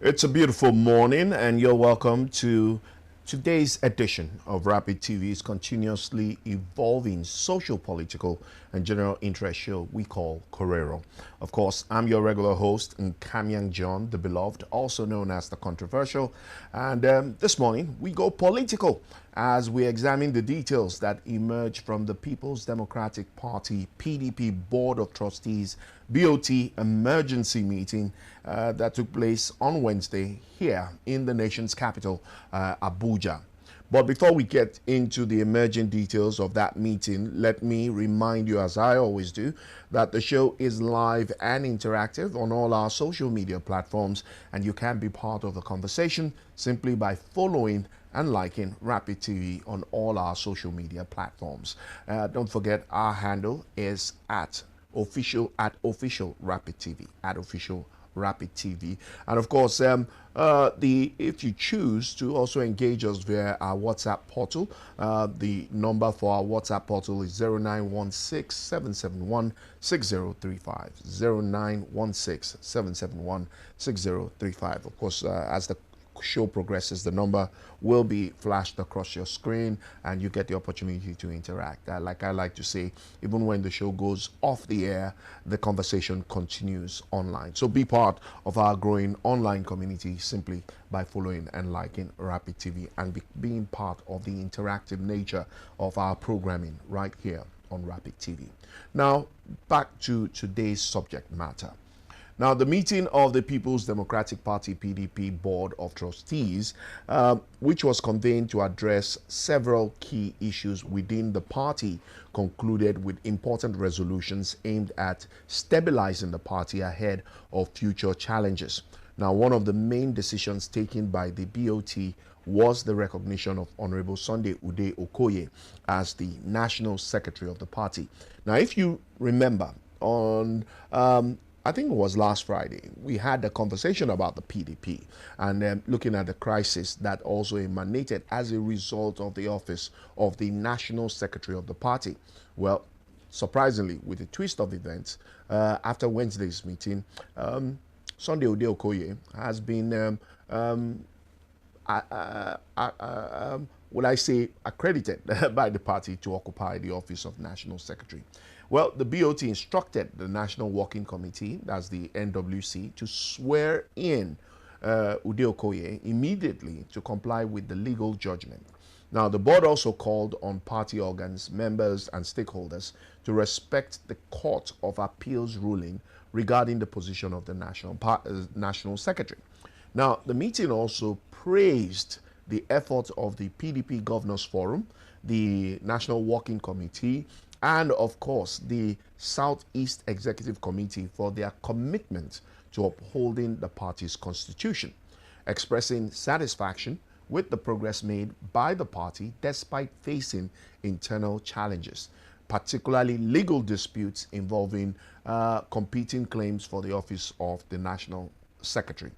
It's a beautiful morning, and you're welcome to today's edition of Rapid TV's continuously evolving social, political, and general interest show we call Korero. Of course, I'm your regular host, Nkamiang John, the beloved, also known as the controversial. And this morning, we go political as we examine the details that emerge from the People's Democratic Party PDP Board of Trustees BoT emergency meeting that took place on Wednesday here in the nation's capital, Abuja. But before we get into the emerging details of that meeting, let me remind you, as I always do, that the show is live and interactive on all our social media platforms, and you can be part of the conversation simply by following and liking Rapid TV on all our social media platforms. Don't forget, our handle is at official Rapid TV, at official Rapid TV. And of course, if you choose to also engage us via our WhatsApp portal, the number for our WhatsApp portal is 0916 771 6035. 0916 771 6035. Of course, as the show progresses, the number will be flashed across your screen and you get the opportunity to interact. Like I like to say, even when the show goes off the air, the conversation continues online. So be part of our growing online community simply by following and liking Rapid TV and being part of the interactive nature of our programming right here on Rapid TV. Now, back to today's subject matter. Now, the meeting of the People's Democratic Party PDP Board of Trustees, which was convened to address several key issues within the party, concluded with important resolutions aimed at stabilizing the party ahead of future challenges. Now, one of the main decisions taken by the BoT was the recognition of Honorable Sunday Ude Okoye as the National Secretary of the party. Now, if you remember, on I think it was last Friday, we had a conversation about the PDP and looking at the crisis that also emanated as a result of the office of the National Secretary of the party. Well, surprisingly, with a twist of events, after Wednesday's meeting, Sunday Ude Okoye has been, will I say, accredited by the party to occupy the office of National Secretary. Well, the BoT instructed the National Working Committee, that's the NWC, to swear in Ude Okoye immediately to comply with the legal judgment. Now, the board also called on party organs, members, and stakeholders to respect the Court of Appeals ruling regarding the position of the National Secretary. Now, the meeting also praised the efforts of the PDP Governors Forum, the National Working Committee, and of course the Southeast Executive Committee for their commitment to upholding the party's constitution, expressing satisfaction with the progress made by the party despite facing internal challenges, particularly legal disputes involving competing claims for the office of the National Secretary.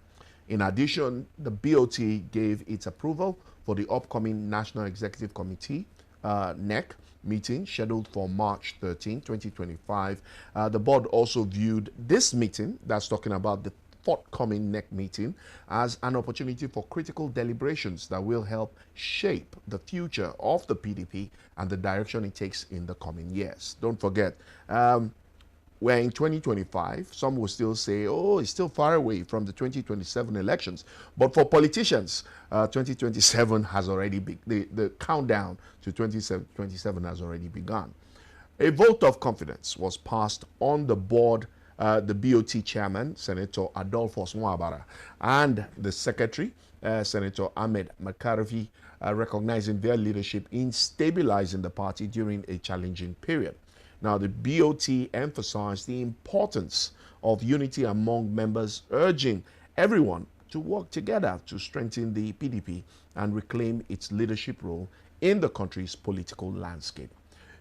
In addition, the BoT gave its approval for the upcoming National Executive Committee NEC meeting scheduled for March 13, 2025. The board also viewed this meeting, that's talking about the forthcoming NEC meeting, as an opportunity for critical deliberations that will help shape the future of the PDP and the direction it takes in the coming years. Don't forget, we're in 2025. Some will still say, oh, it's still far away from the 2027 elections. But for politicians, 2027 has already the countdown to 2027 has already begun. A vote of confidence was passed on the board, the BoT chairman, Senator Adolphus Mwabara, and the secretary, Senator Ahmed Makarfi, recognizing their leadership in stabilizing the party during a challenging period. Now, the BoT emphasized the importance of unity among members, urging everyone to work together to strengthen the PDP and reclaim its leadership role in the country's political landscape.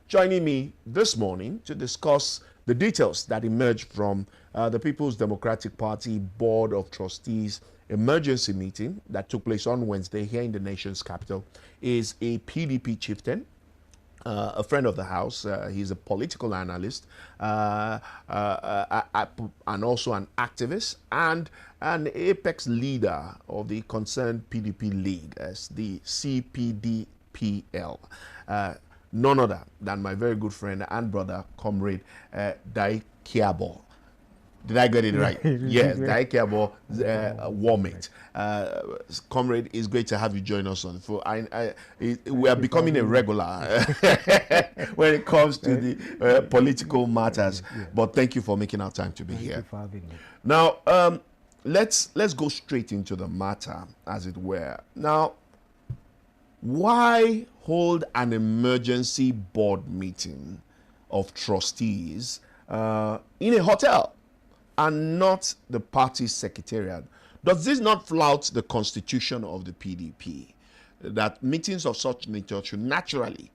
Joining me this morning to discuss the details that emerged from the People's Democratic Party Board of Trustees emergency meeting that took place on Wednesday here in the nation's capital is a PDP chieftain, a friend of the house. He's a political analyst and also an activist and an apex leader of the concerned PDP League as the CPDPL. None other than my very good friend and brother, Comrade Dai Kiabo. Did I get it right? Yes, Daikebo Warmate. Comrade, it's great to have you join us on the phone. We are becoming a regular when it comes to the political matters. But thank you for making our time to be here. Thank you for having me. Now, let's go straight into the matter, as it were. Now, why hold an emergency board meeting of trustees in a hotel and not the party's secretariat? Does this not flout the constitution of the PDP, that meetings of such nature should naturally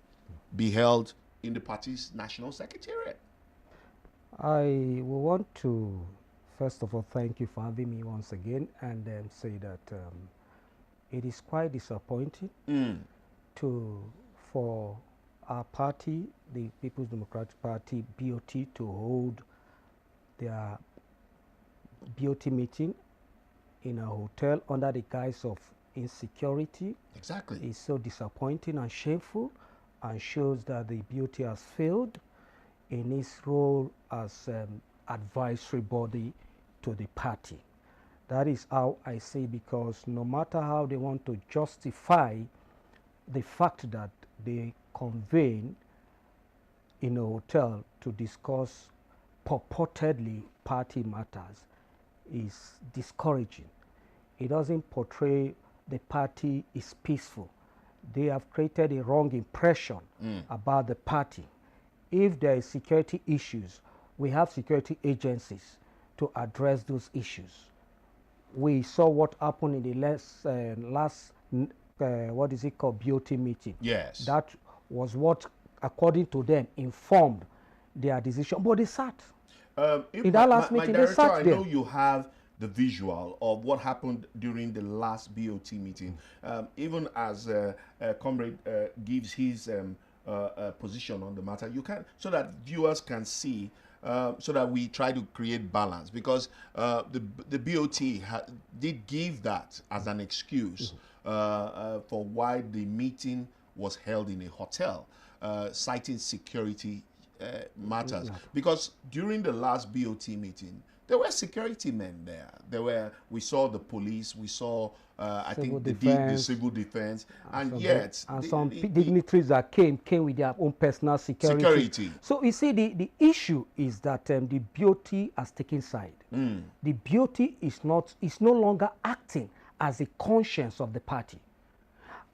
be held in the party's national secretariat? I will want to, first of all, thank you for having me once again, and say that it is quite disappointing for our party, the People's Democratic Party, BoT, to hold their BoT meeting in a hotel under the guise of insecurity. Exactly. It's so disappointing and shameful, and shows that the BoT has failed in its role as advisory body to the party. That is how I say, because no matter how they want to justify the fact that they convene in a hotel to discuss purportedly party matters is discouraging. It doesn't portray the party is peaceful. They have created a wrong impression about the party. If there is security issues, we have security agencies to address those issues. We saw what happened in the last what is it called, BoT meeting. Yes. That was what, according to them, informed their decision. But they sat. In that last meeting, they sat there. I know you have the visual of what happened during the last BoT meeting. Even as Comrade gives his position on the matter, you can, so that viewers can see, so that we try to create balance, because the BoT did give that as an excuse for why the meeting was held in a hotel, citing security matters. Because during the last BoT meeting, there were security men there. We saw the police, we saw I think the civil defense, and yet some dignitaries that came with their own personal security. So you see, the issue is that the BoT has taken side. The BoT is no longer acting as a conscience of the party.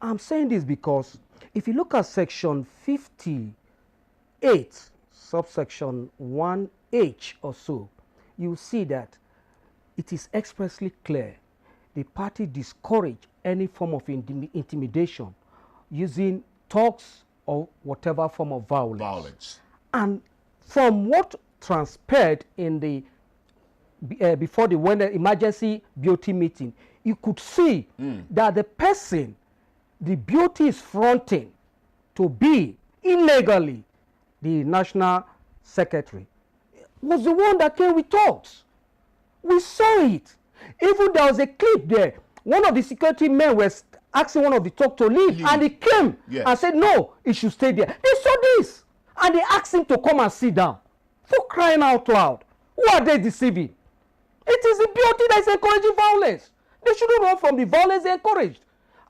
I'm saying this because if you look at section 58, subsection 1H or so, you see that it is expressly clear the party discouraged any form of intimidation using talks or whatever form of violence. And from what transpired in the before the emergency BoT meeting, you could see that the person the BoT is fronting to be illegally the national secretary was the one that came with talks. We saw it. Even there was a clip there. One of the security men was asking one of the talk to leave, and he came and said, no, he should stay there. They saw this, and they asked him to come and sit down. For crying out loud. Who are they deceiving? It is the BoT that is encouraging violence. They shouldn't run from the violence they encouraged.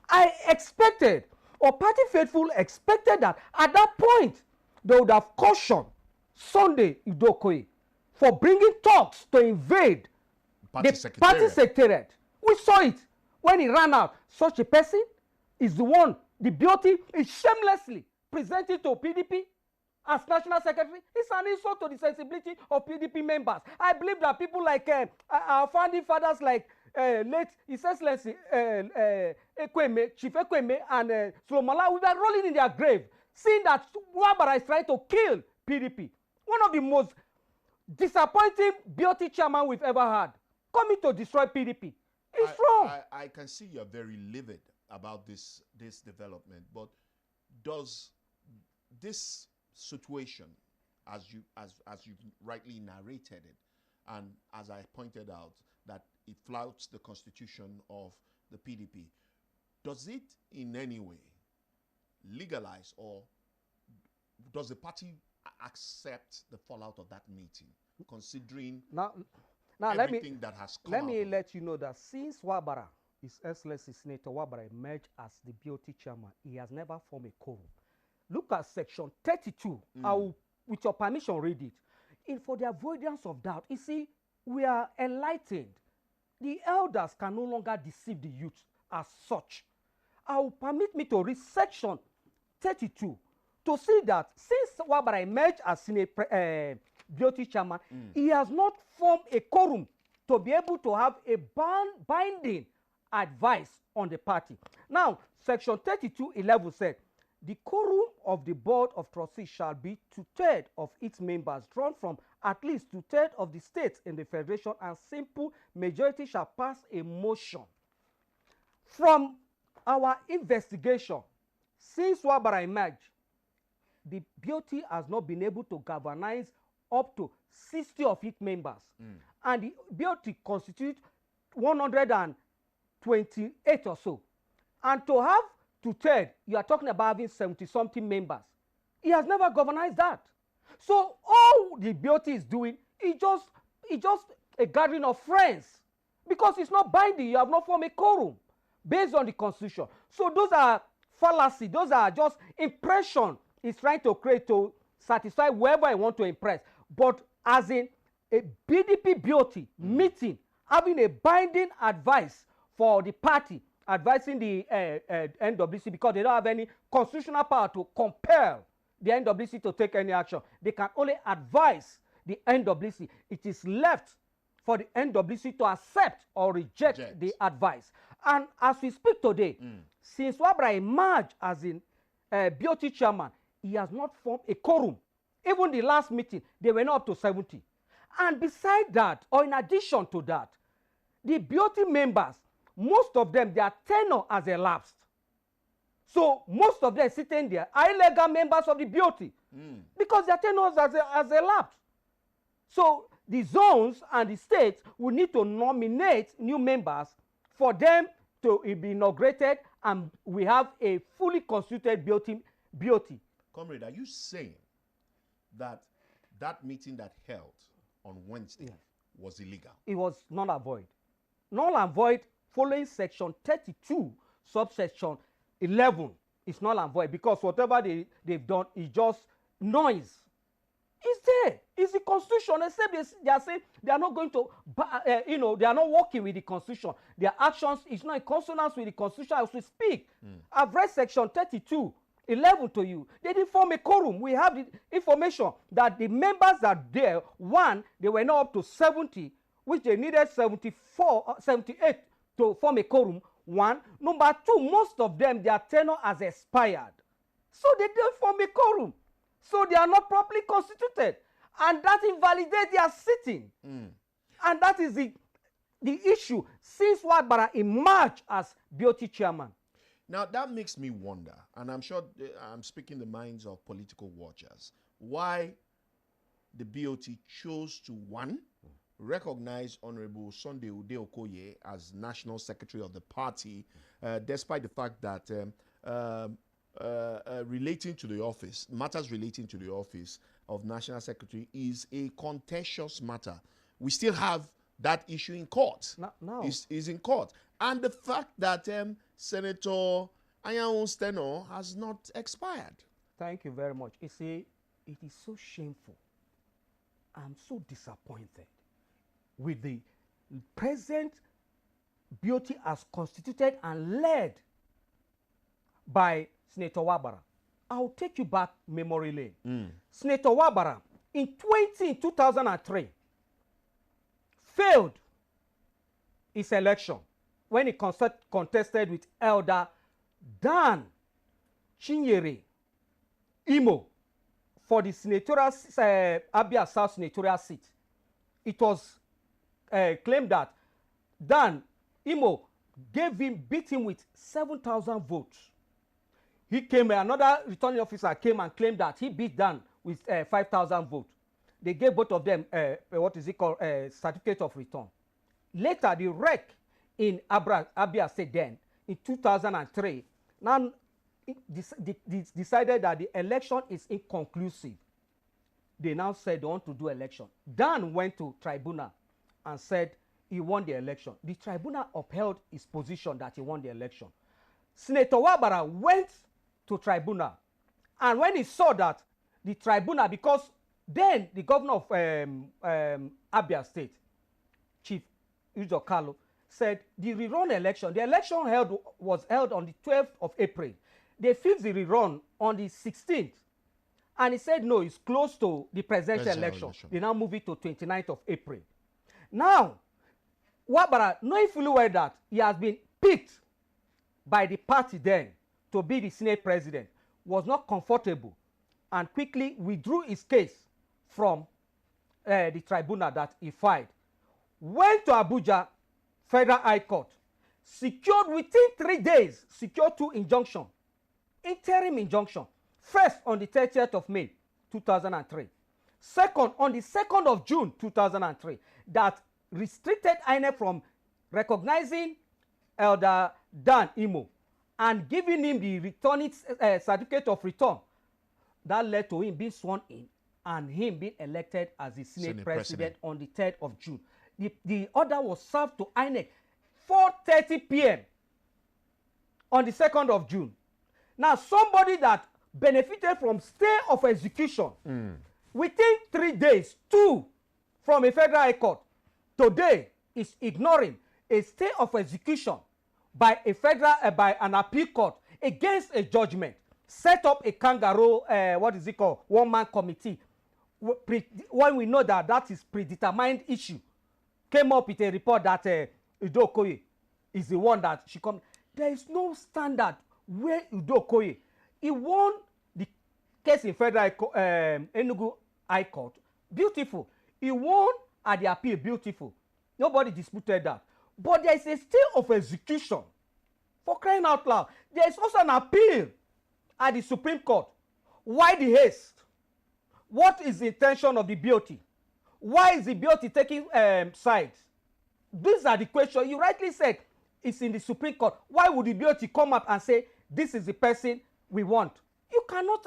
I expected, or party faithful expected, that at that point, they would have cautioned Sunday Udokoye for bringing talks to invade the party secretariat. We saw it when he ran out. Such a person is the one the BoT is shamelessly presenting to PDP as national secretary. It's an insult to the sensibility of PDP members. I believe that people like our founding fathers, like late His Excellency Ekweme, Chief Ekweme, and Solomala, we were rolling in their grave, seeing that Wabara is trying to kill PDP. One of the most disappointing BoT chairman we've ever had, coming to destroy PDP. It's wrong. I can see you're very livid about this development, but does this situation, as you rightly narrated it, and as I pointed out, that it flouts the constitution of the PDP, does it in any way legalize, or does the party accept the fallout of that meeting, considering now everything that has come let me out let you know that since Wabara, His Excellency Senator Wabara, emerged as the BoT chairman, he has never formed a quorum. Look at section 32. I will, with your permission, read it. For the avoidance of doubt, you see, we are enlightened. The elders can no longer deceive the youth as such. I will permit me to read section 32 to see that since Wabara emerged as BoT chairman, he has not formed a quorum to be able to have a binding advice on the party. Now, section 32:11 said, the quorum of the board of trustees shall be 2/3 of its members drawn from at least 2/3 of the states in the federation, and simple majority shall pass a motion. From our investigation, since Wabara emerged, the BoT has not been able to galvanize up to 60 of its members. And the BoT constitutes 128 or so. And to have 2/3, you are talking about having 70-something members. He has never galvanized that. So all the BoT is doing is just a gathering of friends, because it's not binding. You have not formed a quorum based on the constitution. So those are fallacy. Those are just impression he's trying to create to satisfy whoever I want to impress. But as in a PDP BoT meeting, having a binding advice for the party, advising the NWC, because they don't have any constitutional power to compel the NWC to take any action. They can only advise the NWC. It is left for the NWC to accept or reject the advice. And as we speak today, since Wabara emerged as in BoT chairman, he has not formed a quorum. Even the last meeting, they were not up to 70. And beside that, or in addition to that, the BoT members, most of them, their tenure has elapsed. So most of them sitting there are illegal members of the BoT because their tenure has elapsed. So the zones and the states will need to nominate new members for them to be inaugurated, and we have a fully constituted BoT. Comrade, are you saying that that meeting that held on Wednesday was illegal? It was null and void. Null and void following section 32, subsection 11 is null and void, because whatever they've done is just noise. It's there. It's the constitution. Except they are saying they are not going to, they are not working with the constitution. Their actions is not in consonance with the constitution as we speak. I've read section 32:11 to you. They didn't form a quorum. We have the information that the members that are there, one, they were not up to 70, which they needed 78 to form a quorum. One. Number two, most of them, their tenure has expired. So they didn't form a quorum. So they are not properly constituted. And that invalidates their sitting. And that is the issue since Wabara emerged as BoT chairman. Now, that makes me wonder, and I'm sure I'm speaking the minds of political watchers, why the BoT chose to, one, recognize Honorable Sunday Ude Okoye as National Secretary of the party, despite the fact that relating to the office, matters relating to the office of National Secretary is a contentious matter. We still have that issue in court. No. Is in court. And the fact that Senator Ayaun's tenure has not expired. Thank you very much. You see, it is so shameful. I'm so disappointed with the present BoT as constituted and led by Senator Wabara. I'll take you back memory lane. Senator Wabara, in 2003, failed his election when he contested with Elder Dan Chinyere Imo for the senatorial Abia South senatorial seat. It was claimed that Dan Imo beat him with 7,000 votes. he came, another returning officer came and claimed that he beat Dan with 5,000 votes. They gave both of them, what is it called, certificate of return. Later, the REC in Abia State then, in 2003, now decided that the election is inconclusive. They now said they want to do election. Dan went to tribunal and said he won the election. The tribunal upheld his position that he won the election. Senator Wabara went to tribunal, and when he saw that the tribunal, because then the governor of Abia State, Chief Uzo Kalu, said the rerun election, the election was held on the 12th of April. They fixed the rerun on the 16th. And he said, no, it's close to the presidential election. They now move it to 29th of April. Now, Wabara, knowing fully well that he has been picked by the party then to be the Senate president, was not comfortable and quickly withdrew his case from the tribunal that he filed. Went to Abuja Federal High Court, secured within 3 days, secured 2 injunctions, interim injunction. First, on the 30th of May, 2003. Second, on the 2nd of June, 2003, that restricted INEC from recognizing Elder Dan Imo and giving him the returning certificate of return. That led to him being sworn in and him being elected as the Senate President on the 3rd of June. The order was served to INEC 4:30 p.m. on the 2nd of June. Now, somebody that benefited from stay of execution within 3 days, 2 from a federal high court, today is ignoring a stay of execution by a federal by an appeal court against a judgment, set up a kangaroo one-man committee when we know that that is predetermined issue, came up with a report that Udo Okoye is the one that she come. There is no standard where Udo Okoye, he won the case in federal Enugu High Court, beautiful. He won at the appeal, beautiful. Nobody disputed that. But there is a stay of execution, for crying out loud. There is also an appeal at the Supreme Court. Why the haste? What is the intention of the BoT? Why is the BoT taking sides? These are the questions. You rightly said it's in the Supreme Court. Why would the BoT come up and say, this is the person we want? You cannot,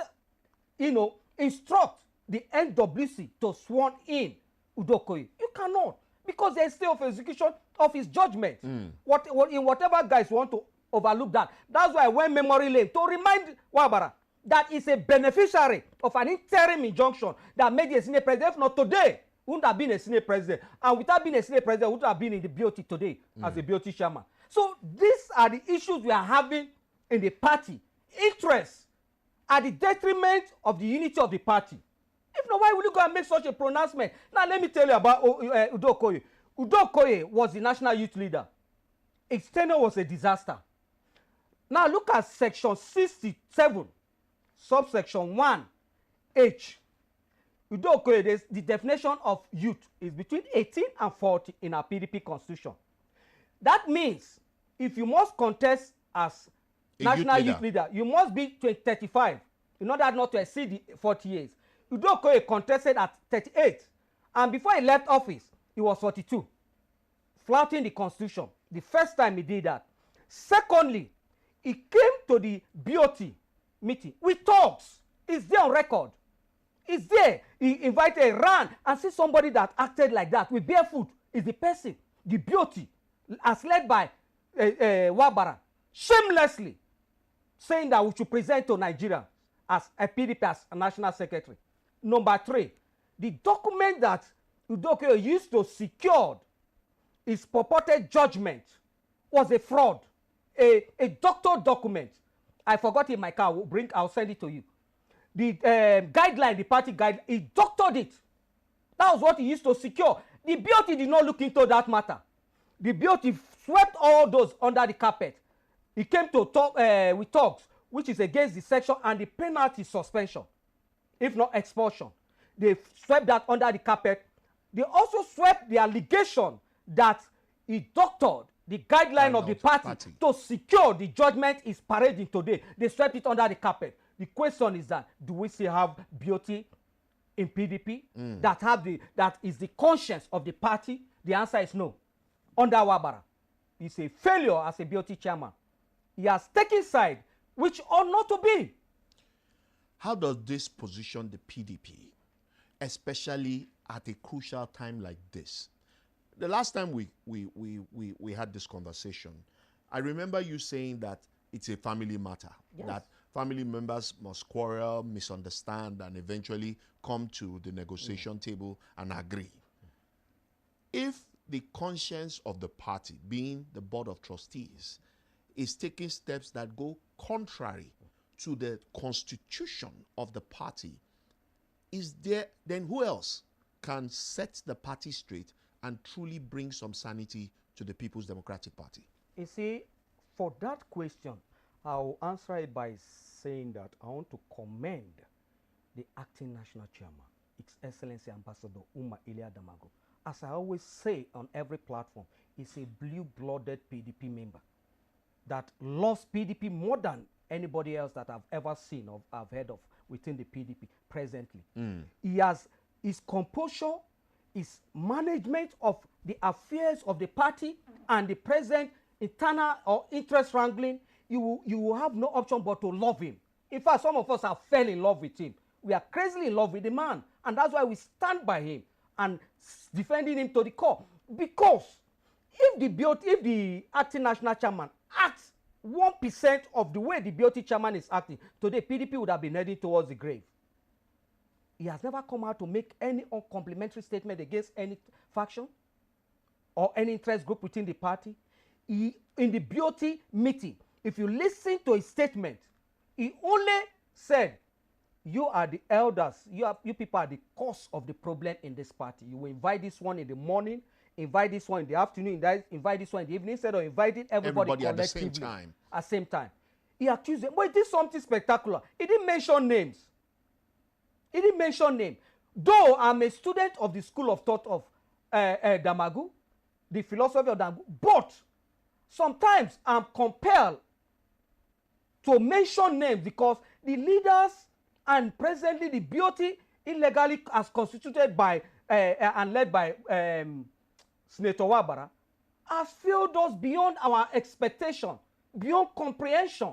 instruct the NWC to sworn in Udo Okoye. You cannot, because there is stay of execution of his judgment. In whatever guys want to overlook that. That's why I went memory lane to remind Wabara that is a beneficiary of an interim injunction that made the Senate president. If not today, wouldn't have been a Senate president. And without being a Senate president, wouldn't have been in the BoT today as a BoT chairman. So these are the issues we are having in the party. Interests at the detriment of the unity of the party. If not, why would you go and make such a pronouncement? Now, let me tell you about Udo Okoye. Udo Okoye was the national youth leader. His tenure was a disaster. Now, look at section 67, subsection 1H. Udo Okoye, the definition of youth is between 18 and 40 in our PDP constitution. That means if you must contest as national youth leader, you must be 35 in order not to exceed the 40 years. Udo Okoye contested at 38, and before he left office, he was 42, flouting the constitution. The first time he did that. Secondly, he came to the BoT meeting with talks. It's there on record. It's there. He invited, ran, and see somebody that acted like that with barefoot is the person, the BoT, as led by Wabara, shamelessly saying that we should present to Nigeria as a PDP as a national secretary. Number 3, the document that Udo Okoye used to secure his purported judgment was a fraud, a doctored document. I forgot in my car. I'll send it to you. The guideline, the party guideline, he doctored it. That was what he used to secure. The BoT did not look into that matter. The BoT swept all those under the carpet. He came to talk with talks, which is against the section and the penalty suspension, if not expulsion. They swept that under the carpet. They also swept the allegation that he doctored the guideline of the party to secure the judgment is parading today. They swept it under the carpet. The question is that, do we still have BoT in PDP that is the conscience of the party? The answer is no. Under Wabara, he's a failure as a BoT chairman. He has taken side, which ought not to be. How does this position the PDP, especially at a crucial time like this? The last time we had this conversation, I remember you saying that it's a family matter, yes, that family members must quarrel, misunderstand, and eventually come to the negotiation table and agree. If the conscience of the party, being the board of trustees, is taking steps that go contrary to the constitution of the party, then who else can set the party straight and truly bring some sanity to the People's Democratic Party? You see, for that question, I'll answer it by saying that I want to commend the acting national chairman, His Excellency Ambassador Umar Ilia Damago. As I always say on every platform, he's a blue-blooded PDP member that loves PDP more than anybody else that I've ever seen or I've heard of within the PDP presently. He has his composure, his management of the affairs of the party and the present internal or interest wrangling. You will have no option but to love him. In fact, some of us have fell in love with him. We are crazily in love with the man, and that's why we stand by him and defending him to the core. Because if the acting national chairman acts 1% of the way the BoT chairman is acting, today PDP would have been heading towards the grave. He has never come out to make any uncomplimentary statement against any faction or any interest group within the party. In the BoT meeting, if you listen to his statement, he only said, you are the elders, you people are the cause of the problem in this party. You will invite this one in the morning, invite this one in the afternoon, invite this one in the evening, instead of inviting everybody at the same time. At the same time. He accused them, but he did something spectacular. He didn't mention names. He didn't mention name. Though I'm a student of the school of thought of Damagu, the philosophy of Damagu, but sometimes I'm compelled to mention names because the leaders and presently the BoT illegally as constituted by and led by Senator Wabara has failed us beyond our expectation, beyond comprehension.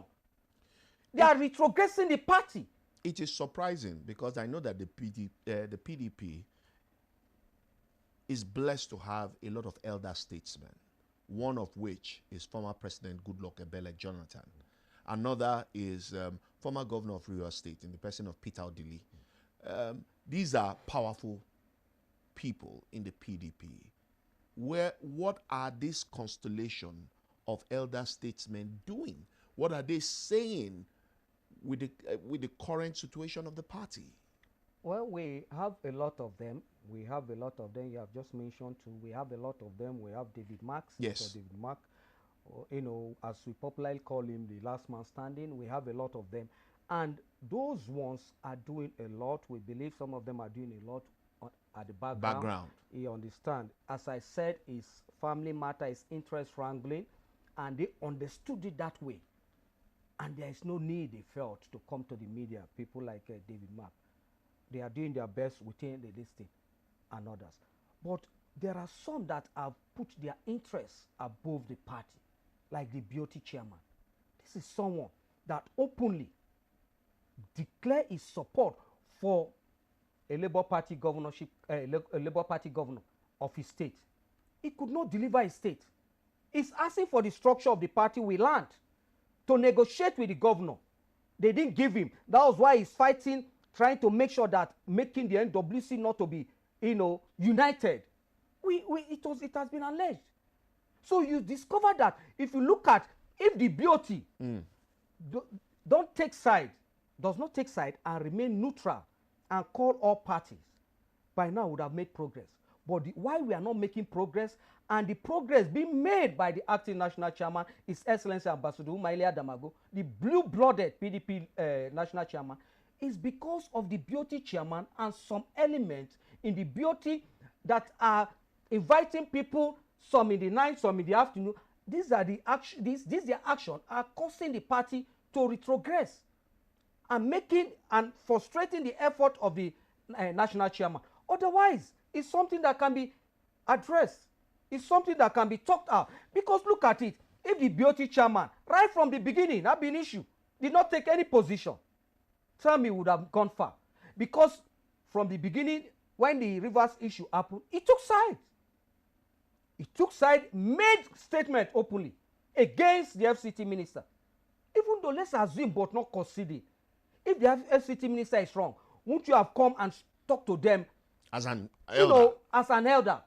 They are retrogressing the party. It is surprising because I know that the PDP is blessed to have a lot of elder statesmen, one of which is former President Goodluck Ebele Jonathan. Another is former governor of Rivers State in the person of Peter Odili. These are powerful people in the PDP. What are this constellation of elder statesmen doing? What are they saying with the current situation of the party? Well, we have a lot of them. We have a lot of them. You have just mentioned two. We have a lot of them. We have David Marks. Yes. David Mark, you know, as we popularly call him, the last man standing. We have a lot of them. And those ones are doing a lot. We believe some of them are doing a lot at the background. You understand? As I said, it's family matter, it's interest wrangling, and they understood it that way. And there is no need, they felt, to come to the media. People like David Mark, they are doing their best within the listing and others. But there are some that have put their interests above the party, like the BoT chairman. This is someone that openly declared his support for a Labour Party governorship, a Labour Party governor of his state. He could not deliver his state. He's asking for the structure of the party we learned to negotiate with the governor. They didn't give him. That was why he's fighting, trying to make sure that making the NWC not to be, you know, united. It has been alleged. So you discover that if you look at, if the BoT don't take side, does not take side and remain neutral and call all parties, by now would have made progress. But why we are not making progress, and the progress being made by the acting national chairman, His Excellency Ambassador Umailia Damago, the blue-blooded PDP national chairman, is because of the BoT chairman and some elements in the BoT that are inviting people, some in the night, some in the afternoon. these are the action, their action are causing the party to retrogress and making and frustrating the effort of the national chairman. Otherwise, it's something that can be addressed. It's something that can be talked out. Because look at it. If the BoT chairman, right from the beginning, that been issue, did not take any position, tell me would have gone far. Because from the beginning, when the Rivers issue happened, he took sides. He took side, made statement openly against the FCT minister. Even though let's assume but not concede, if the FCT minister is wrong, won't you have come and talk to them as an elder? You know, as an elder,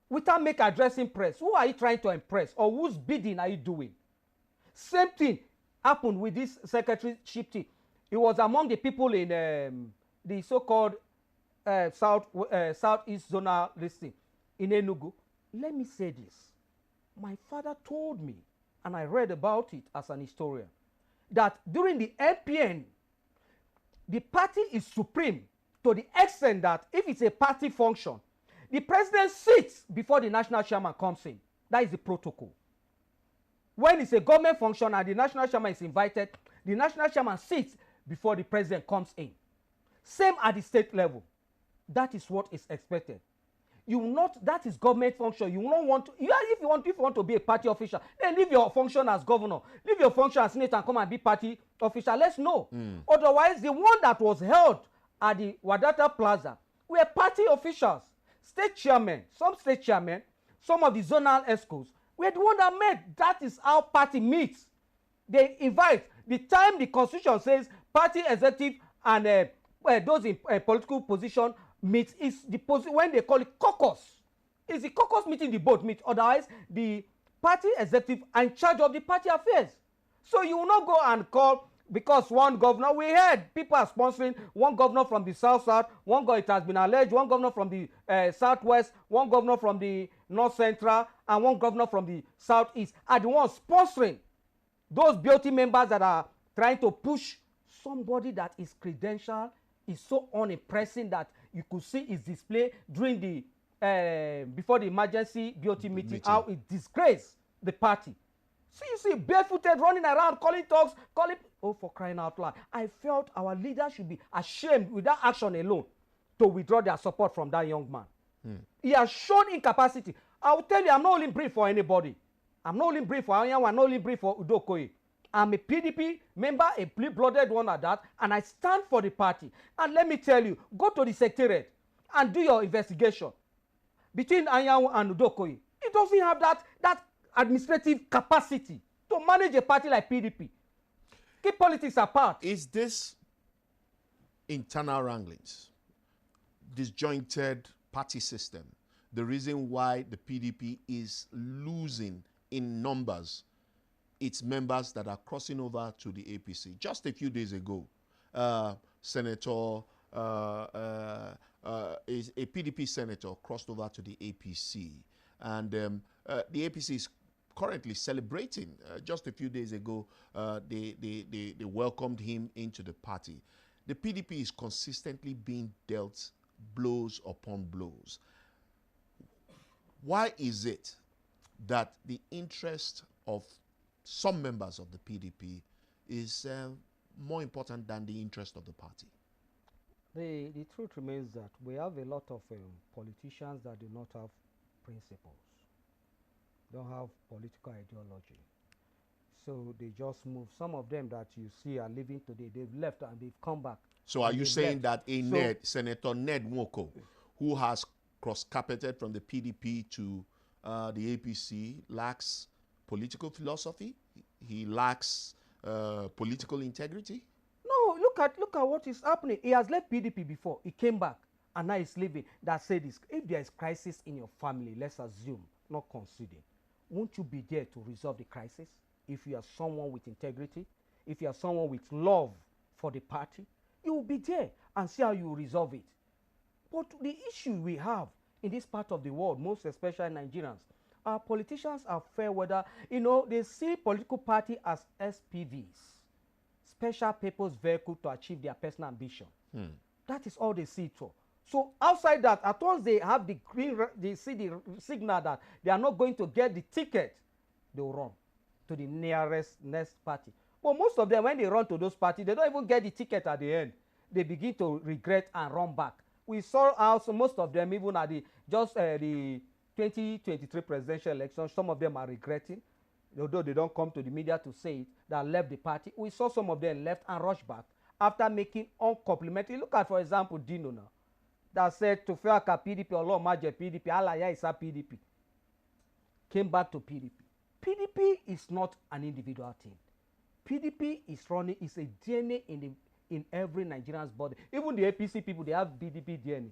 without make addressing press? Who are you trying to impress, or whose bidding are you doing? Same thing happened with this secretaryship team. It was among the people in the so-called southeast zonal listing in Enugu. Let me say this. My father told me, and I read about it as an historian, that during the NPN, the party is supreme to the extent that if it's a party function, the president sits before the national chairman comes in. That is the protocol. When it's a government function and the national chairman is invited, the national chairman sits before the president comes in. Same at the state level. That is what is expected. You will not, that is government function. You will not want to, if you want to be a party official, then leave your function as governor, leave your function as senator and come and be party official. Let's know. Otherwise, the one that was held at the Wadata Plaza were party officials, state chairmen, some of the zonal escorts were the one that met. That is how party meets. They invite. The time the constitution says party executive and those in political position meet is the when they call it caucus. It's the caucus meeting the board meet. Otherwise, the party executive are in charge of the party affairs. So you will not go and call, because one governor, we heard people are sponsoring one governor from the south, one governor, it has been alleged, one governor from the southwest, one governor from the north central, and one governor from the southeast are the ones sponsoring those BoT members that are trying to push somebody that is credential, is so unimpressive that you could see his display during the before the emergency BoT meeting, how it disgraced the party. So you see barefooted running around, calling talks, oh, for crying out loud. I felt our leaders should be ashamed with that action alone to withdraw their support from that young man. He has shown incapacity. I will tell you, I'm not only brief for anybody. I'm not only brief for Anyanwu, I'm not only brief for Udokoye. I'm a PDP member, a blue-blooded one at that, and I stand for the party. And let me tell you, go to the secretariat and do your investigation between Anyanwu and Udokoye. It doesn't have that administrative capacity to manage a party like PDP. Keep politics apart. Is this internal wranglings, disjointed party system, the reason why the PDP is losing in numbers its members that are crossing over to the APC? Just a few days ago, is a PDP senator crossed over to the APC, and the APC is currently celebrating. Just a few days ago, they welcomed him into the party. The PDP is consistently being dealt blows upon blows. Why is it that the interest of some members of the PDP is more important than the interest of the party? The truth remains that we have a lot of politicians that do not have principles, don't have political ideology. So they just move. Some of them that you see are living today, they've left and they've come back. So are you saying that Senator Ned Nwoko, who has cross-carpeted from the PDP to the APC, lacks political philosophy? He lacks political integrity? No, look at what is happening. He has left PDP before. He came back and now he's leaving. That said, if there is crisis in your family, let's assume, not conceding, won't you be there to resolve the crisis? If you are someone with integrity, if you are someone with love for the party, you will be there and see how you resolve it. But the issue we have in this part of the world, most especially Nigerians, our politicians are fair weather. You know, they see political party as SPVs, special purpose vehicle to achieve their personal ambition. That is all they see it for. So outside that, at once they have the green, they see the signal that they are not going to get the ticket they will run to the next party. But most of them, when they run to those parties, they don't even get the ticket at the end. They begin to regret and run back. We saw how most of them, even at the 2023 presidential election, some of them are regretting, although they don't come to the media to say it, that left the party. We saw some of them left and rushed back after making uncomplimentary. Look at, for example, Dino now, that said to Feaka PDP, Allah Maje PDP, Alaya Isa PDP, came back to PDP. PDP is not an individual thing. PDP is running, is a DNA in every Nigerian's body. Even the APC people, they have PDP DNA.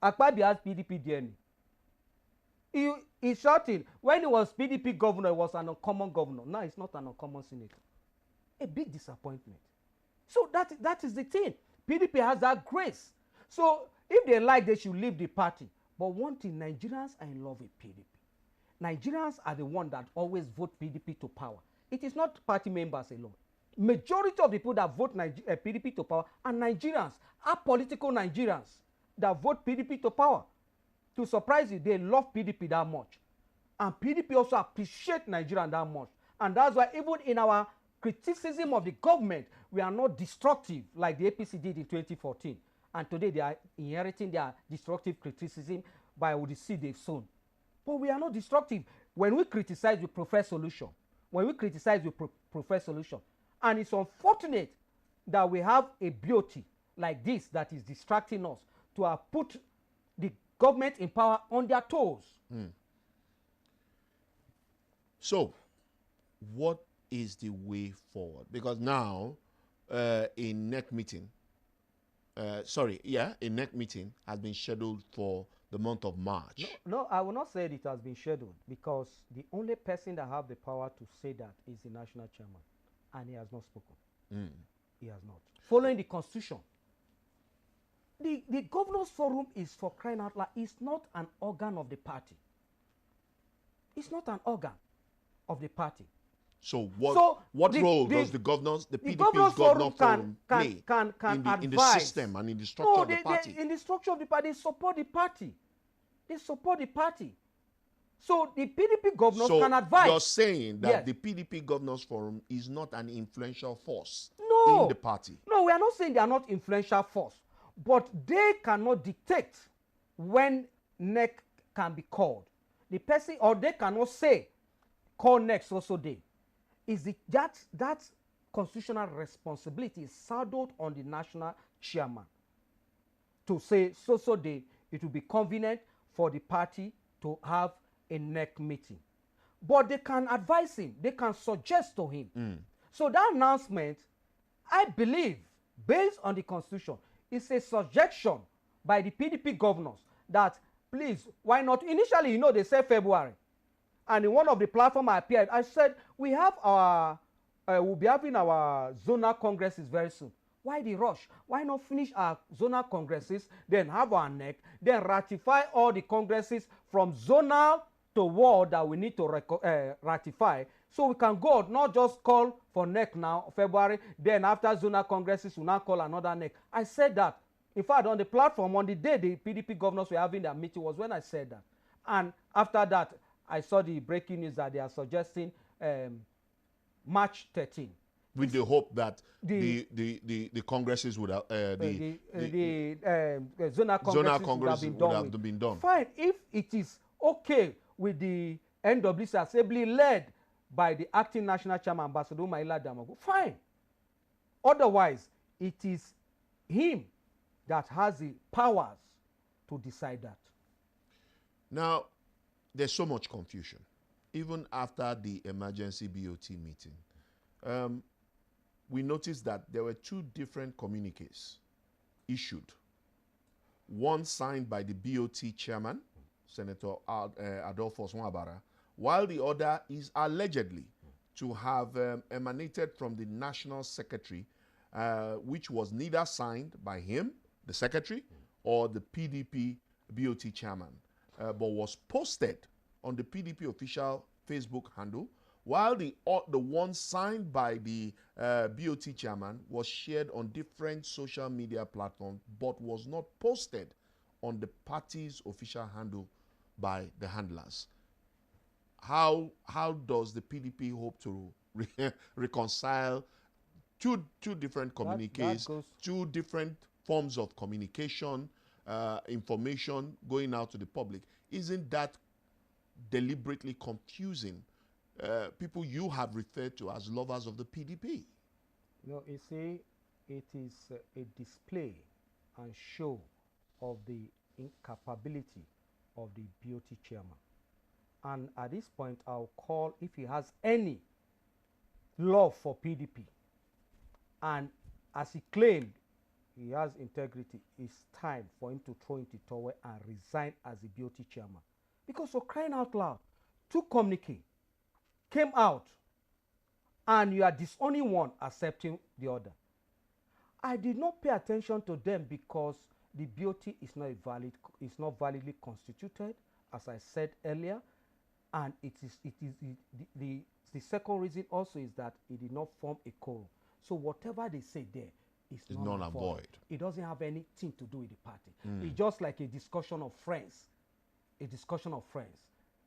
Akpabio has PDP DNA. He's shouting. When he was PDP governor, he was an uncommon governor. Now he's not an uncommon senator. A big disappointment. So that is the thing. PDP has that grace. So if they like, they should leave the party. But one thing, Nigerians are in love with PDP. Nigerians are the one that always vote PDP to power. It is not party members alone. Majority of the people that vote PDP to power are Nigerians, are political Nigerians that vote PDP to power. To surprise you, they love PDP that much. And PDP also appreciate Nigerians that much. And that's why even in our criticism of the government, we are not destructive like the APC did in 2014. And today they are inheriting their destructive criticism by the seed they've sown. But we are not destructive. When we criticize, we prefer solution. When we criticize, we prefer solution. And it's unfortunate that we have a BoT like this that is distracting us to have put the government in power on their toes. So, what is the way forward? Because now, a NEC meeting, a NEC meeting has been scheduled for the month of March. No, I will not say it has been scheduled, because the only person that have the power to say that is the national chairman, and he has not spoken. He has not. Following the constitution. The governors forum is, for crying out loud, is not an organ of the party. It's not an organ of the party. So what role does the PDP's governor forum play in the system and in the structure of the party? In the structure of the party, they support the party. They support the party. So the PDP governors can advise. You're saying that the PDP governors forum is not an influential force in the party? No, we are not saying they are not influential force. But they cannot dictate when NEC can be called. The person, or they cannot say, call next also day. That constitutional responsibility is saddled on the national chairman to say, so day, it will be convenient for the party to have a NEC meeting. But they can advise him, they can suggest to him. So that announcement, I believe, based on the constitution, is a suggestion by the PDP governors that, please, why not? Initially, they said February. And in one of the platforms I appeared, I said, we have we'll be having our zonal congresses very soon. Why the rush? Why not finish our zonal congresses, then have our NEC, then ratify all the congresses from zonal to world that we need to ratify, so we can go, not just call for NEC now, February, then after zonal congresses, we'll now call another NEC. I said that. In fact, on the platform, on the day the PDP governors were having their meeting was when I said that. And after that, I saw the breaking news that they are suggesting March 13. With the hope that the congresses would have, the zonal congresses would have been done. Fine, if it is okay with the NWC Assembly led by the acting national chairman, Ambassador Maila Damago, fine. Otherwise, it is him that has the powers to decide that. Now, there's so much confusion. Even after the emergency BoT meeting, we noticed that there were two different communiques issued. One signed by the BoT chairman, Senator Adolphus Nwabara, while the other is allegedly to have emanated from the national secretary, which was neither signed by him, the secretary, or the PDP BoT chairman, but was posted on the PDP official Facebook handle, while the one signed by the BoT chairman was shared on different social media platforms, but was not posted on the party's official handle by the handlers. how does the PDP hope to reconcile two different That communiques, goes. two different forms of communication, information going out to the public? Isn't that deliberately confusing people you have referred to as lovers of the PDP? No, you see, it is a display and show of the incapability of the BoT chairman. And at this point, I'll call, if he has any love for PDP, and as he claimed he has integrity, it's time for him to throw in the towel and resign as the BoT chairman. Because for crying out loud, two communiques came out and you are the only one accepting the other. I did not pay attention to them because the BoT is not validly constituted, as I said earlier, and the second reason also is that it did not form a quorum. So whatever they say there is null and void. It doesn't have anything to do with the party. It's just like a discussion of friends. A discussion of friends.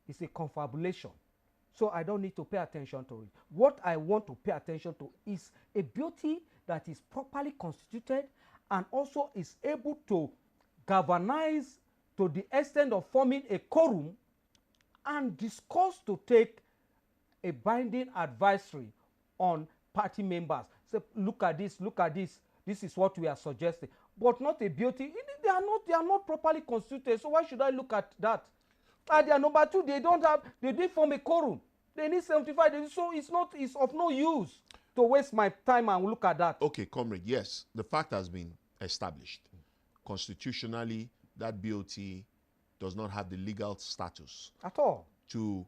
It's a confabulation. So I don't need to pay attention to it. What I want to pay attention to is a BoT that is properly constituted and also is able to galvanize to the extent of forming a quorum and discuss to take a binding advisory on party members. Say, look at this, this is what we are suggesting. But not a BoT. They are not properly constituted. So why should I look at that? And they are number two, they didn't form a quorum. They need 75. So it's of no use to waste my time and look at that. Okay, comrade, yes, the fact has been established. Constitutionally, that BoT does not have the legal status At all. to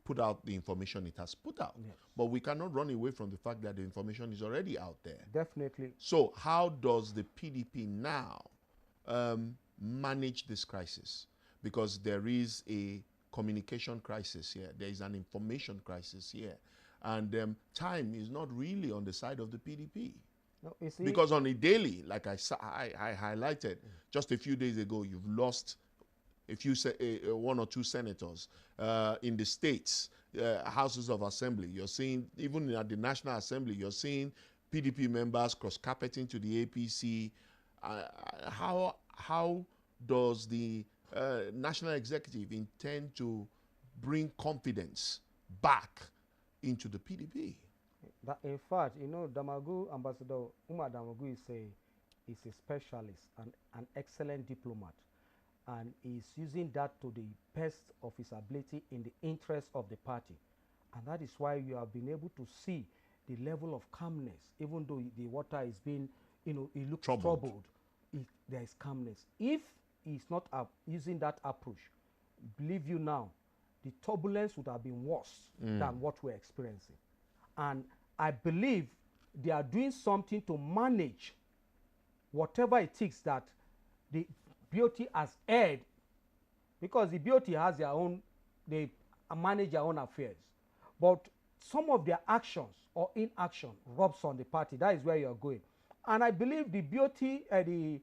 put out the information it has put out. Yes. But we cannot run away from the fact that the information is already out there. Definitely. So how does the PDP now manage this crisis? Because there is a communication crisis here. There is an information crisis here. And time is not really on the side of the PDP. No, you see, because on a daily, like I highlighted just a few days ago, you've lost one or two senators in the states, houses of assembly. You're seeing, even at the National Assembly, you're seeing PDP members cross-carpeting to the APC. How does the National Executive intend to bring confidence back into the PDP? In fact, you know, Ambassador Umar Damagu is a specialist and an excellent diplomat, and is using that to the best of his ability in the interest of the party. And that is why you have been able to see the level of calmness, even though the water is being, you know, it looks troubled. There is calmness. If he's not using that approach, believe you now, the turbulence would have been worse than what we're experiencing. And I believe they are doing something to manage whatever it takes that the BoT has aired, because the BoT has their own, they manage their own affairs. But some of their actions or inaction rubs on the party. That is where you're going. And I believe the BoT, the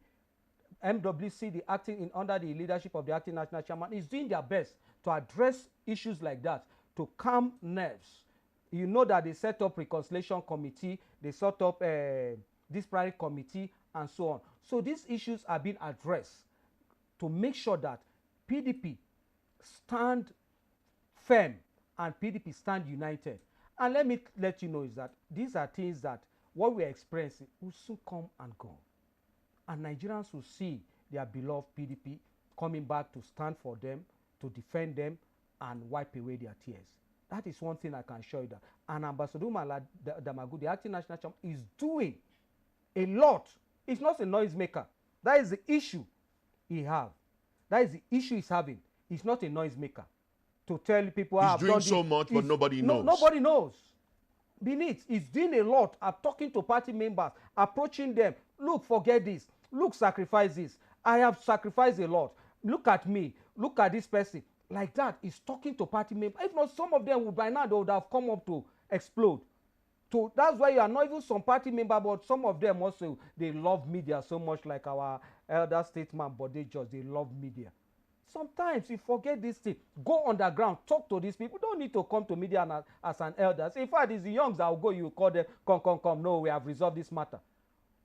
MWC, the acting under the leadership of the acting national chairman, is doing their best to address issues like that, to calm nerves. You know that they set up reconciliation committee, they set up disciplinary committee, and so on. So these issues are being addressed to make sure that PDP stand firm and PDP stand united. And let me let you know is that these are things that what we're experiencing will soon come and go. And Nigerians will see their beloved PDP coming back to stand for them, to defend them, and wipe away their tears. That is one thing I can show you that. And Ambassador Damagu, the acting national chairman, is doing a lot. It's not a noisemaker. That is the issue he have. That is the issue he's having. He's not a noisemaker. To tell people, he's doing so much, but nobody knows. Nobody knows. Beneath, he's doing a lot. I'm talking to party members, approaching them. Look, forget this. Look, sacrifice this. I have sacrificed a lot. Look at me. Look at this person. Like that, he's talking to party members. If not, some of them would by now they would have come up to explode. So that's why you are not even some party member, but some of them also, they love media so much, like our elder statesman, but they love media. Sometimes you forget this thing. Go underground, talk to these people. Don't need to come to media as an elder. In fact, it's the youngs that will go, you call them, come. No, we have resolved this matter.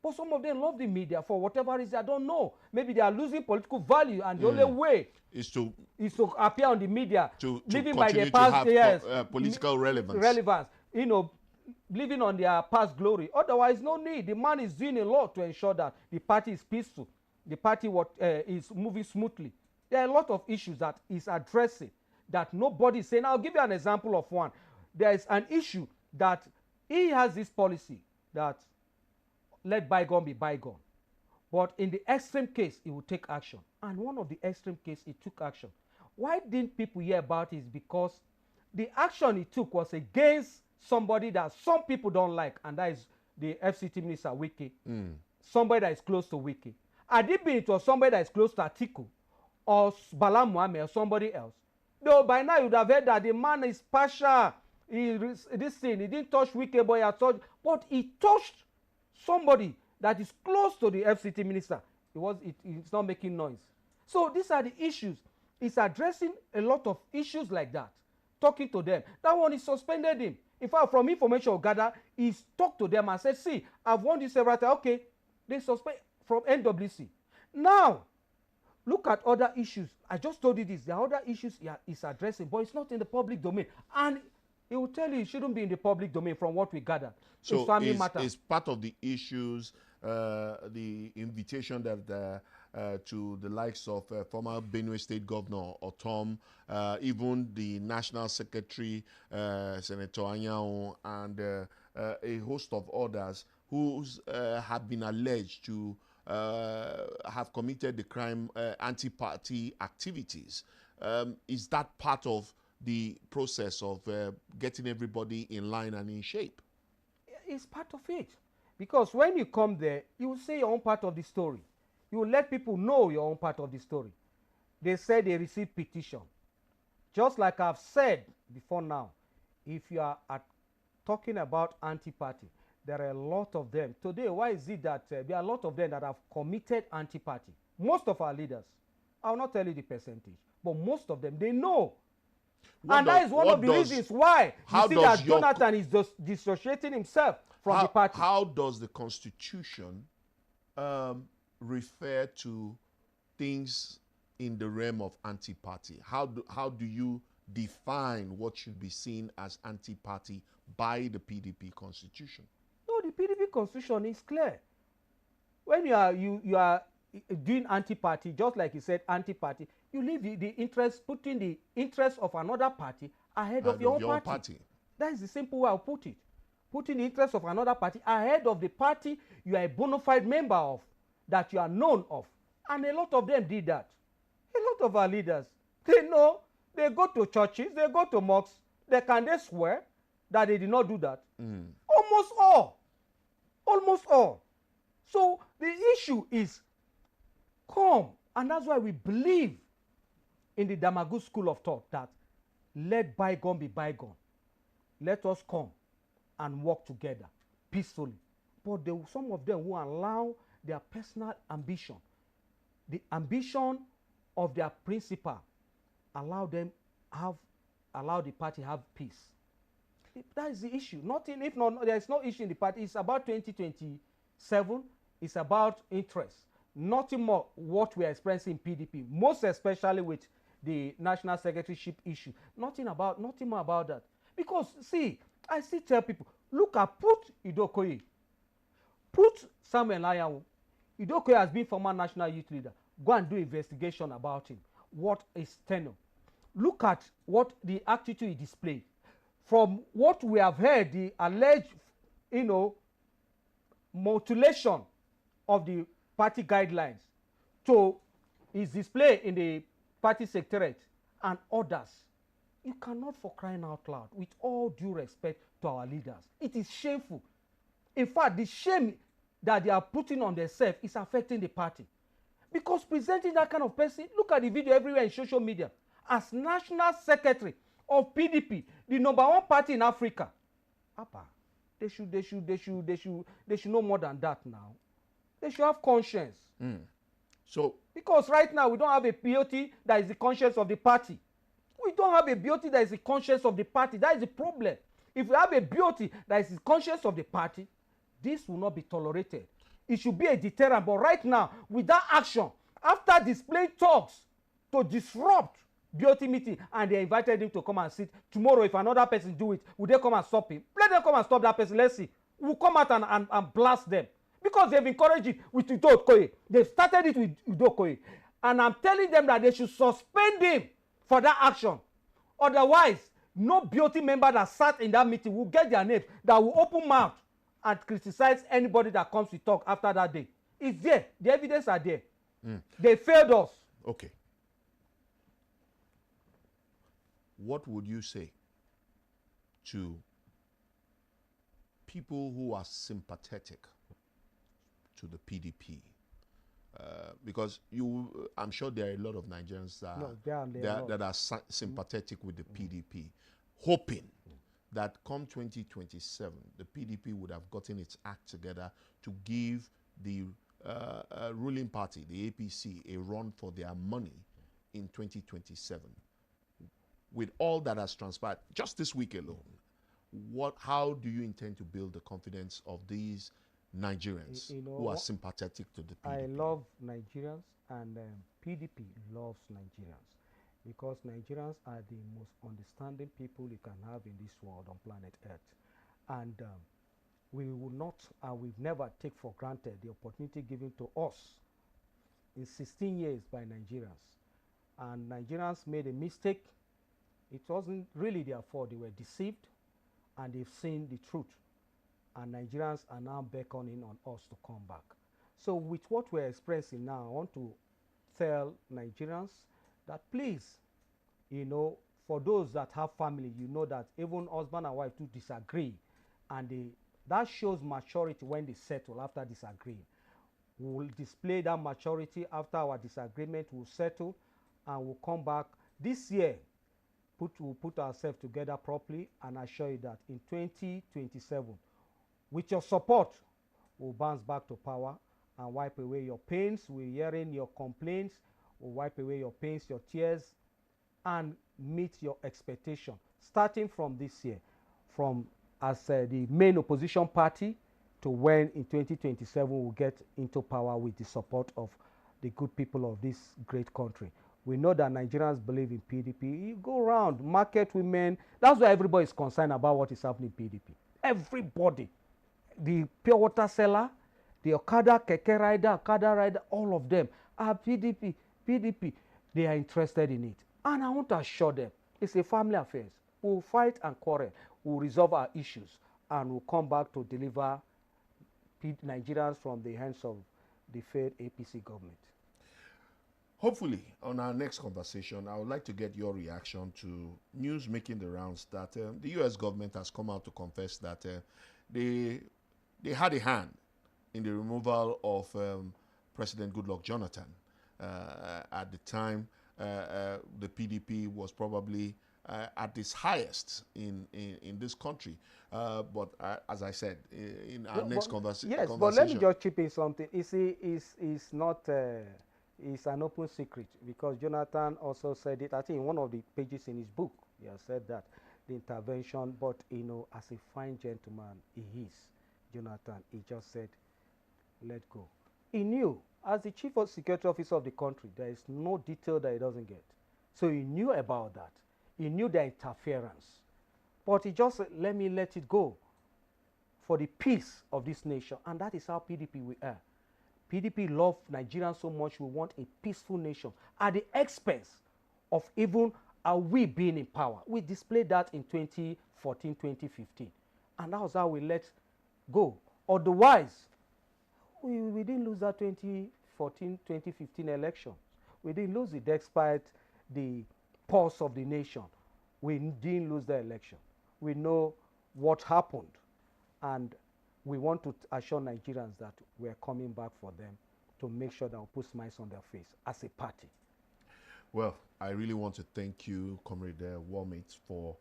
But some of them love the media for whatever reason, I don't know. Maybe they are losing political value, and the only way is to appear on the media, to living by continue their past to have years, political relevance. Living on their past glory. Otherwise, no need. The man is doing a lot to ensure that the party is peaceful, the party is moving smoothly. There are a lot of issues that is addressing that nobody is saying. I'll give you an example of one. There is an issue that he has this policy that let bygone be bygone. But in the extreme case, he will take action. And one of the extreme cases, he took action. Why didn't people hear about it? Is because the action he took was against somebody that some people don't like, and that is the FCT minister, Wike. Somebody that is close to Wike. Had it been it was somebody that is close to Atiku, or Bala Muhammad, or somebody else, though by now you would have heard that the man is partial. He didn't touch Wike, but he touched somebody that is close to the FCT minister. It's not making noise. So these are the issues. It's addressing a lot of issues like that, talking to them. That one, is suspended him. In fact, from information gathered, he's talked to them and said, see, I've warned you several times. Okay, they suspend from NWC. Now, look at other issues. I just told you this. There are other issues he's addressing, but it's not in the public domain. And he will tell you it shouldn't be in the public domain from what we gathered. So it's family matter. It's part of the issues, the invitation that to the likes of former Benue State Governor Otom, even the National Secretary, Senator Anyao, and a host of others who have been alleged to have committed the crime, anti-party activities. Is that part of the process of getting everybody in line and in shape? It's part of it. Because when you come there, you will say your own part of the story. You will let people know your own part of the story. They said they received petition. Just like I've said before now, if you are talking about anti-party, there are a lot of them. Today, why is it that there are a lot of them that have committed anti-party? Most of our leaders, I will not tell you the percentage, but most of them, they know. That is one of the reasons why you see that Jonathan is dissociating himself from the party. How does the Constitution refer to things in the realm of anti-party? How do you define what should be seen as anti-party by the PDP Constitution? No, the PDP Constitution is clear. When you are doing anti-party, just like you said, anti-party, you leave the interest, putting the interest of another party ahead of your own party. That is the simple way I'll put it. Putting the interest of another party ahead of the party you are a bona fide member of, that you are known of. And a lot of them did that. A lot of our leaders, they know, they go to churches, they go to mosques, they swear that they did not do that. Almost all. Almost all. So the issue is come, and that's why we believe in the Damagu school of thought that let bygone be bygone. Let us come and work together peacefully. But there were some of them who allow their personal ambition, the ambition of their principal, allow the party have peace. That is the issue. If not, there is no issue in the party. It's about 2027. It's about interest. Nothing more what we are experiencing in PDP, most especially with the national secretaryship issue. Nothing more about that. Because, see, I still tell people, look at put Idokoye, put Samuel Ayawu. Idokoye has been former national youth leader. Go and do investigation about him. What is tenure? Look at what the attitude he displayed. From what we have heard, the alleged, mutilation of the party guidelines to his display in the party secretariat and others. You cannot, for crying out loud, with all due respect to our leaders, it is shameful. In fact, the shame that they are putting on themselves is affecting the party. Because presenting that kind of person, look at the video everywhere in social media, as national secretary of PDP, the #1 party in Africa. They should know more than that now. They should have conscience. So, because right now we don't have a BoT that is the conscience of the party. We don't have a BoT that is the conscience of the party. That is the problem. If we have a BoT that is the conscience of the party, this will not be tolerated. It should be a deterrent. But right now, with that action, after displaying talks to disrupt BoT meeting, and they invited him to come and sit, tomorrow if another person do it, will they come and stop him? Let them come and stop that person. Let's see. We'll come out and blast them. Because they've encouraged it with Udo Okoye. They've started it with Udo Okoye. And I'm telling them that they should suspend him for that action. Otherwise, no BoT member that sat in that meeting will get their names, that will open mouth and criticize anybody that comes to talk after that day. It's there. The evidence are there. They failed us. okay. What would you say to people who are sympathetic to the PDP? Because I'm sure there are a lot of Nigerians that are sympathetic with the PDP, hoping that come 2027, the PDP would have gotten its act together to give the ruling party, the APC, a run for their money in 2027. With all that has transpired just this week alone, how do you intend to build the confidence of these Nigerians who are sympathetic to the PDP? I love Nigerians, and PDP loves Nigerians, because Nigerians are the most understanding people you can have in this world on planet Earth. And we will not, and we've never take for granted the opportunity given to us in 16 years by Nigerians. And Nigerians made a mistake. It wasn't really their fault. They were deceived, and they've seen the truth. And Nigerians are now beckoning on us to come back. So with what we're expressing now, I want to tell Nigerians that please, for those that have family, that even husband and wife do disagree, and that shows maturity when they settle after disagreeing. We'll display that maturity after our disagreement. We'll settle, and we'll come back this year. We'll put ourselves together properly, and I assure you that in 2027, with your support, we'll bounce back to power and wipe away your pains. We're hearing your complaints. We'll wipe away your pains, your tears, and meet your expectation. Starting from this year, from as the main opposition party, to when in 2027 we'll get into power with the support of the good people of this great country. We know that Nigerians believe in PDP. You go around, market women. That's why everybody is concerned about what is happening in PDP. Everybody. The pure water seller, the Okada, Keke rider, all of them are PDP. They are interested in it. And I want to assure them, it's a family affair. We'll fight and quarrel. We'll resolve our issues. And we'll come back to deliver Nigerians from the hands of the failed APC government. Hopefully, on our next conversation, I would like to get your reaction to news making the rounds that the U.S. government has come out to confess that they had a hand in the removal of President Goodluck Jonathan. At the time, the PDP was probably at its highest in this country. But as I said, in our next conversation... Yes, but let me just chip in something. You see, it's not... it's an open secret, because Jonathan also said it, I think in one of the pages in his book, he has said that, the intervention, but as a fine gentleman he is, Jonathan, he just said, let go. He knew, as the chief of security officer of the country, there is no detail that he doesn't get. So he knew about that. He knew the interference. But he just said, let it go for the peace of this nation. And that is how PDP we are. PDP love Nigerians so much, we want a peaceful nation at the expense of even we being in power. We displayed that in 2014, 2015. And that was how we let go. Otherwise, we didn't lose that 2014, 2015 election. We didn't lose it despite the pulse of the nation. We didn't lose the election. We know what happened. And we want to assure Nigerians that we're coming back for them to make sure that we put smiles on their face as a party. Well, I really want to thank you, Comrade Warmate, for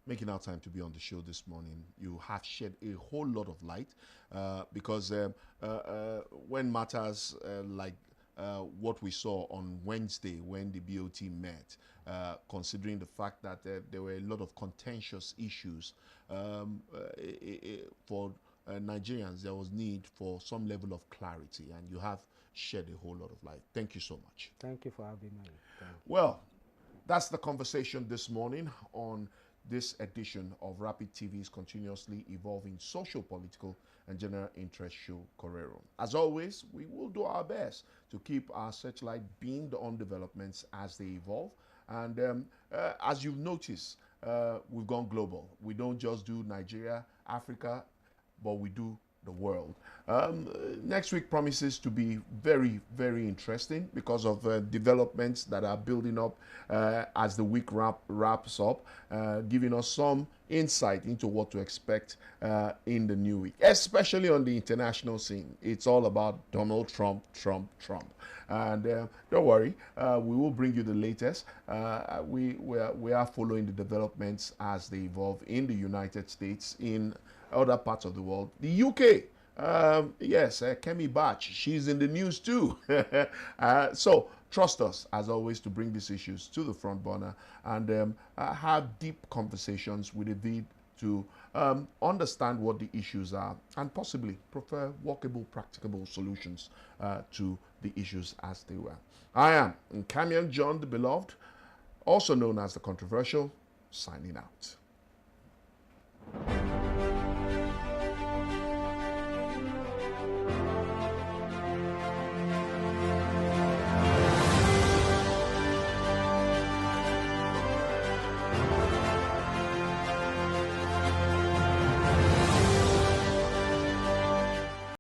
making our time to be on the show this morning. You have shed a whole lot of light because when matters like what we saw on Wednesday when the BOT met, considering the fact that there were a lot of contentious issues for Nigerians. There was need for some level of clarity, and you have shed a whole lot of light. Thank you so much. Thank you for having me. Well, that's the conversation this morning on this edition of Rapid TV's continuously evolving social, political, and general interest show, Korero. As always, we will do our best to keep our searchlight beamed on developments as they evolve. And as you've noticed, we've gone global. We don't just do Nigeria, Africa, but we do the world. Next week promises to be very, very interesting because of developments that are building up as the week wraps up, giving us some insight into what to expect in the new week, especially on the international scene. It's all about Donald Trump. And don't worry, we will bring you the latest. We are following the developments as they evolve in the United States, in other parts of the world. The UK, yes, Kemi Batch, she's in the news too. So trust us, as always, to bring these issues to the front burner and have deep conversations with a view to understand what the issues are and possibly prefer workable, practicable solutions to the issues as they were. I am Nkamian John the Beloved, also known as the Controversial, signing out.